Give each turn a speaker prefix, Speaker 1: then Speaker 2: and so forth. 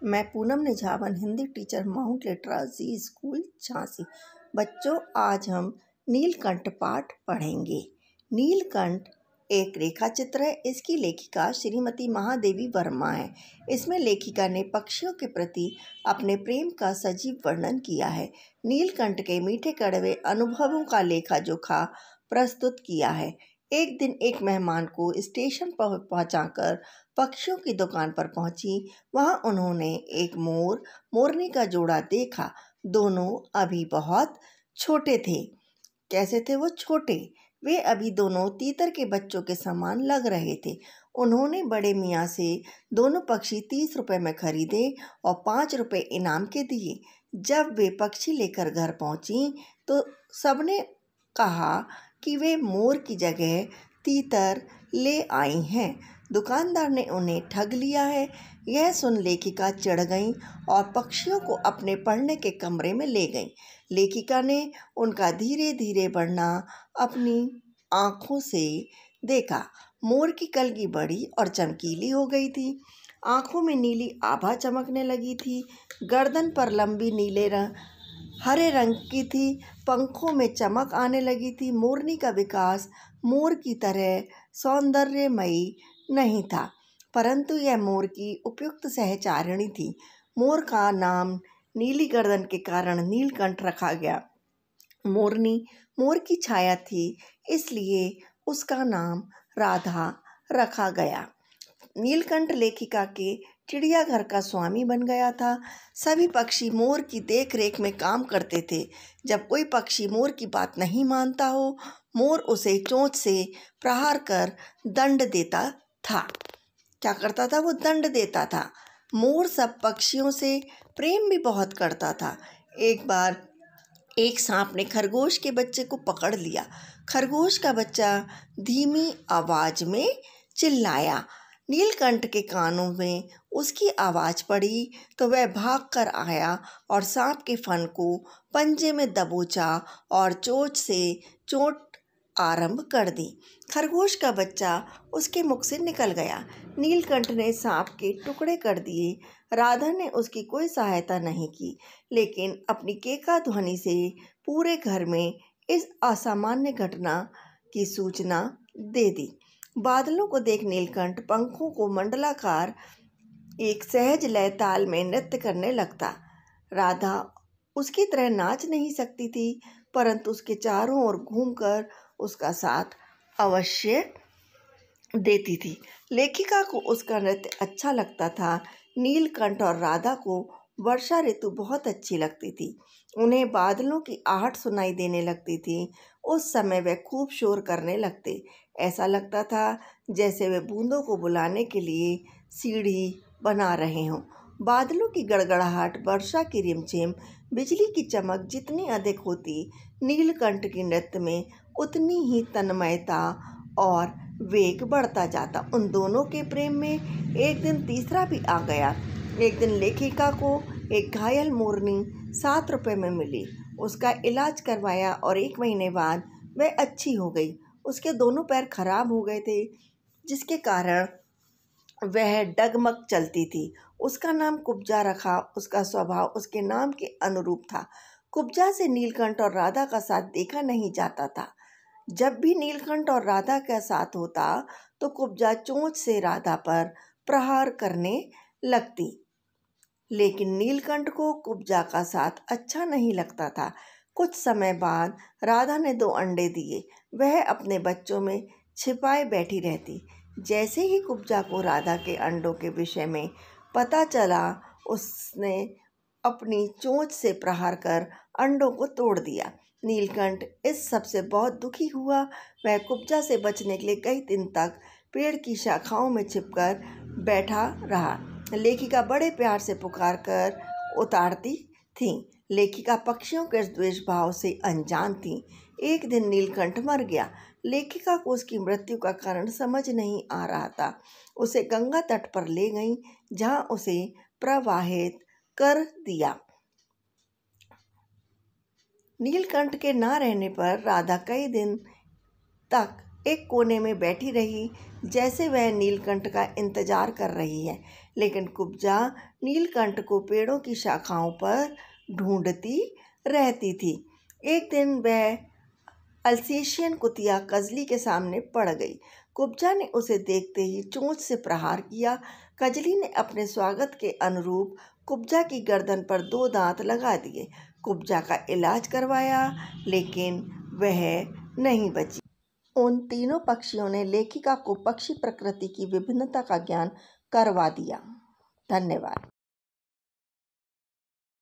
Speaker 1: मैं Poonam Nijhawan, Hindi teacher, mount literacy school, Jhansi. बच्चों, आज हम नीलकंठ पाठ पढ़ेंगे। नीलकंठ एक रेखा चित्र है। इसकी लेखिका श्रीमती महादेवी वर्मा है। इसमें लेखिका ने पक्षियों के प्रति अपने प्रेम का सजीव वर्णन किया है। नीलकंठ के मीठे कड़वे अनुभवों का लेखा जोखा प्रस्तुत किया है। एक दिन एक मेहमान को स्टेशन पर पहुंचाकर पक्षियों की दुकान पर पहुंची। वहां उन्होंने एक मोरनी का जोड़ा देखा। दोनों अभी बहुत छोटे थे। कैसे थे वो छोटे? वे अभी दोनों तीतर के बच्चों के समान लग रहे थे। उन्होंने बड़े मियाँ से दोनों पक्षी 30 रुपए में खरीदे और 5 रुपए इनाम के दिए। जब वे पक्षी लेकर घर पहुंची तो सबने कहा कि वे मोर की जगह तीतर ले आई हैं। दुकानदार ने उन्हें ठग लिया है। यह सुन लेखिका चिढ़ गई और पक्षियों को अपने पढ़ने के कमरे में ले गई। लेखिका ने उनका धीरे धीरे बढ़ना अपनी आँखों से देखा। मोर की कलगी बड़ी और चमकीली हो गई थी। आँखों में नीली आभा चमकने लगी थी। गर्दन पर लंबी हरे रंग की थी। पंखों में चमक आने लगी थी। मोरनी का विकास मोर की तरह सौंदर्यमयी नहीं था, परंतु यह मोर की उपयुक्त सहचारिणी थी। मोर का नाम नीली गर्दन के कारण नीलकंठ रखा गया। मोरनी मोर की छाया थी, इसलिए उसका नाम राधा रखा गया। नीलकंठ लेखिका के चिड़ियाघर का स्वामी बन गया था। सभी पक्षी मोर की देख रेख में काम करते थे। जब कोई पक्षी मोर की बात नहीं मानता हो, मोर उसे चोंच से प्रहार कर दंड देता था। क्या करता था? वो दंड देता था। मोर सब पक्षियों से प्रेम भी बहुत करता था। एक बार एक सांप ने खरगोश के बच्चे को पकड़ लिया। खरगोश का बच्चा धीमी आवाज में चिल्लाया। नीलकंठ के कानों में उसकी आवाज़ पड़ी तो वह भाग कर आया और सांप के फन को पंजे में दबोचा और चोंच से चोट आरंभ कर दी। खरगोश का बच्चा उसके मुख से निकल गया। नीलकंठ ने सांप के टुकड़े कर दिए। राधा ने उसकी कोई सहायता नहीं की, लेकिन अपनी केका ध्वनि से पूरे घर में इस असामान्य घटना की सूचना दे दी। बादलों को देख नीलकंठ पंखों को मंडलाकार एक सहज लय ताल में नृत्य करने लगता। राधा उसकी तरह नाच नहीं सकती थी, परंतु उसके चारों ओर घूमकर उसका साथ अवश्य देती थी। लेखिका को उसका नृत्य अच्छा लगता था। नीलकंठ और राधा को वर्षा ऋतु बहुत अच्छी लगती थी। उन्हें बादलों की आहट सुनाई देने लगती थी। उस समय वे खूब शोर करने लगते। ऐसा लगता था जैसे वे बूंदों को बुलाने के लिए सीढ़ी बना रहे हों। बादलों की गड़गड़ाहट, वर्षा की रिमझिम, बिजली की चमक जितनी अधिक होती, नीलकंठ के नृत्य में उतनी ही तन्मयता और वेग बढ़ता जाता। उन दोनों के प्रेम में एक दिन तीसरा भी आ गया। एक दिन लेखिका को एक घायल मोरनी 7 रुपए में मिली। उसका इलाज करवाया और 1 महीने बाद वह अच्छी हो गई। उसके दोनों पैर खराब हो गए थे, जिसके कारण वह डगमग चलती थी। उसका नाम कुब्जा रखा। उसका स्वभाव उसके नाम के अनुरूप था। कुब्जा से नीलकंठ और राधा का साथ देखा नहीं जाता था। जब भी नीलकंठ और राधा का साथ होता तो कुब्जा चोंच से राधा पर प्रहार करने लगती, लेकिन नीलकंठ को कुब्जा का साथ अच्छा नहीं लगता था। कुछ समय बाद राधा ने 2 अंडे दिए। वह अपने बच्चों में छिपाए बैठी रहती। जैसे ही कुब्जा को राधा के अंडों के विषय में पता चला, उसने अपनी चोंच से प्रहार कर अंडों को तोड़ दिया। नीलकंठ इस सब से बहुत दुखी हुआ। वह कुब्जा से बचने के लिए कई दिन तक पेड़ की शाखाओं में छिपकर बैठा रहा। लेखिका बड़े प्यार से पुकार कर उतारती थी। लेखिका पक्षियों के द्वेष भाव से अनजान थी। एक दिन नीलकंठ मर गया। लेखिका को उसकी मृत्यु का कारण समझ नहीं आ रहा था। उसे गंगा तट पर ले गई, जहां उसे प्रवाहित कर दिया। नीलकंठ के ना रहने पर राधा कई दिन तक एक कोने में बैठी रही, जैसे वह नीलकंठ का इंतजार कर रही है। लेकिन कुब्जा नीलकंठ को पेड़ों की शाखाओं पर ढूंढती रहती थी। एक दिन वह अल्सेशियन कुतिया कजली के सामने पड़ गई। कुब्जा ने उसे देखते ही चोंच से प्रहार किया। कजली ने अपने स्वागत के अनुरूप कुब्जा की गर्दन पर 2 दांत लगा दिए। कुब्जा का इलाज करवाया, लेकिन वह नहीं बची। उन तीनों पक्षियों ने लेखिका को पक्षी प्रकृति की विभिन्नता का ज्ञान करवा दिया। धन्यवाद।